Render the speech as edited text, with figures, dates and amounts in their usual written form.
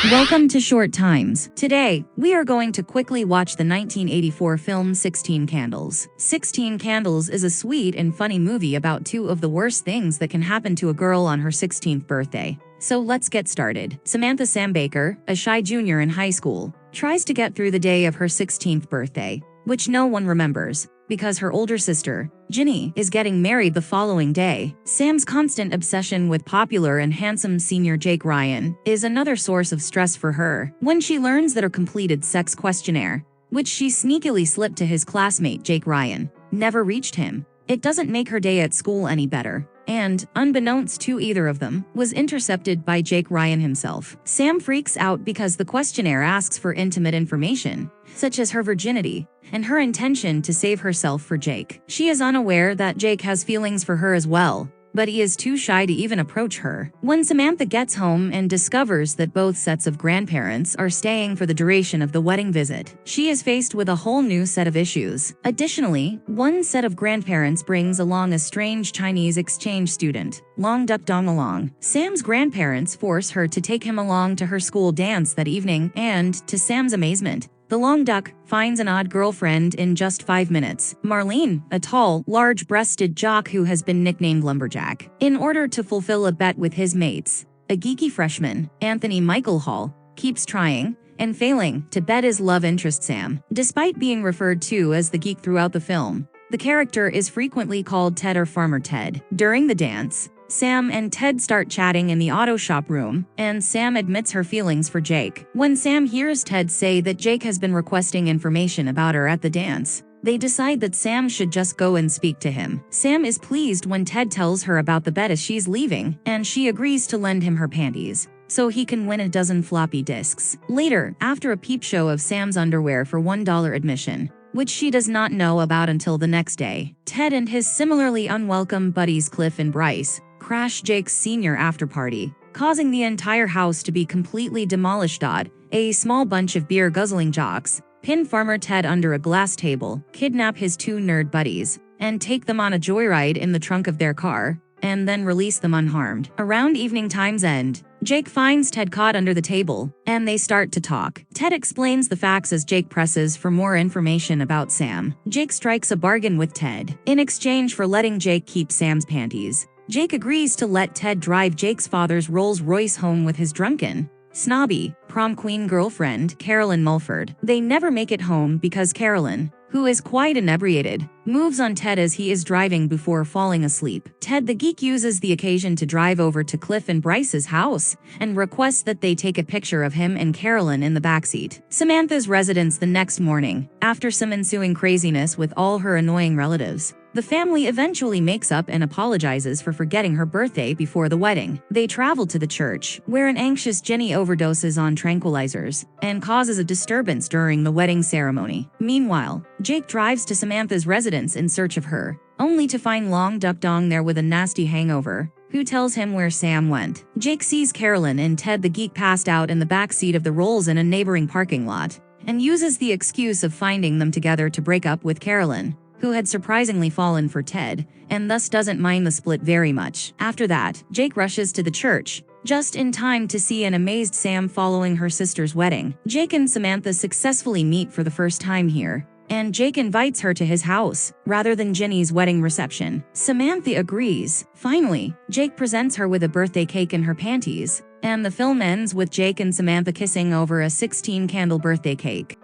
Welcome to Short Times. Today, we are going to quickly watch the 1984 film 16 Candles. 16 Candles is a sweet and funny movie about two of the worst things that can happen to a girl on her 16th birthday. So let's get started. Samantha Sam Baker, a shy junior in high school, tries to get through the day of her 16th birthday, which no one remembers, because her older sister, Ginny, is getting married the following day. Sam's constant obsession with popular and handsome senior Jake Ryan is another source of stress for her. When she learns that her completed sex questionnaire, which she sneakily slipped to his classmate Jake Ryan, never reached him, it doesn't make her day at school any better. And, unbeknownst to either of them, was intercepted by Jake Ryan himself. Sam freaks out because the questionnaire asks for intimate information, such as her virginity, and her intention to save herself for Jake. She is unaware that Jake has feelings for her as well, but he is too shy to even approach her. When Samantha gets home and discovers that both sets of grandparents are staying for the duration of the wedding visit, she is faced with a whole new set of issues. Additionally, one set of grandparents brings along a strange Chinese exchange student, Long Duck Dong Along. Sam's grandparents force her to take him along to her school dance that evening, and, to Sam's amazement, the long duck finds an odd girlfriend in just 5 minutes, Marlene, a tall, large-breasted jock who has been nicknamed Lumberjack. In order to fulfill a bet with his mates, a geeky freshman, Anthony Michael Hall, keeps trying and failing to bet his love interest Sam. Despite being referred to as the geek throughout the film, the character is frequently called Ted or Farmer Ted. During the dance, Sam and Ted start chatting in the auto shop room, and Sam admits her feelings for Jake. When Sam hears Ted say that Jake has been requesting information about her at the dance, they decide that Sam should just go and speak to him. Sam is pleased when Ted tells her about the bet as she's leaving, and she agrees to lend him her panties, so he can win a dozen floppy disks. Later, after a peep show of Sam's underwear for $1 admission, which she does not know about until the next day, Ted and his similarly unwelcome buddies Cliff and Bryce crash Jake's senior after-party, causing the entire house to be completely demolished. A small bunch of beer-guzzling jocks pin Farmer Ted under a glass table, kidnap his two nerd buddies, and take them on a joyride in the trunk of their car, and then release them unharmed. Around evening time's end, Jake finds Ted caught under the table, and they start to talk. Ted explains the facts as Jake presses for more information about Sam. Jake strikes a bargain with Ted. In exchange for letting Jake keep Sam's panties, Jake agrees to let Ted drive Jake's father's Rolls-Royce home with his drunken, snobby, prom queen girlfriend, Carolyn Mulford. They never make it home because Carolyn, who is quite inebriated, moves on Ted as he is driving before falling asleep. Ted the geek uses the occasion to drive over to Cliff and Bryce's house and requests that they take a picture of him and Carolyn in the backseat. Samantha's residence the next morning, after some ensuing craziness with all her annoying relatives, the family eventually makes up and apologizes for forgetting her birthday before the wedding. They travel to the church, where an anxious Jenny overdoses on tranquilizers and causes a disturbance during the wedding ceremony. Meanwhile, Jake drives to Samantha's residence in search of her, only to find Long Duck Dong there with a nasty hangover, who tells him where Sam went. Jake sees Carolyn and Ted the geek passed out in the back seat of the Rolls in a neighboring parking lot, and uses the excuse of finding them together to break up with Carolyn, who had surprisingly fallen for Ted, and thus doesn't mind the split very much. After that, Jake rushes to the church, just in time to see an amazed Sam following her sister's wedding. Jake and Samantha successfully meet for the first time here, and Jake invites her to his house, rather than Ginny's wedding reception. Samantha agrees. Finally, Jake presents her with a birthday cake in her panties, and the film ends with Jake and Samantha kissing over a 16-candle birthday cake.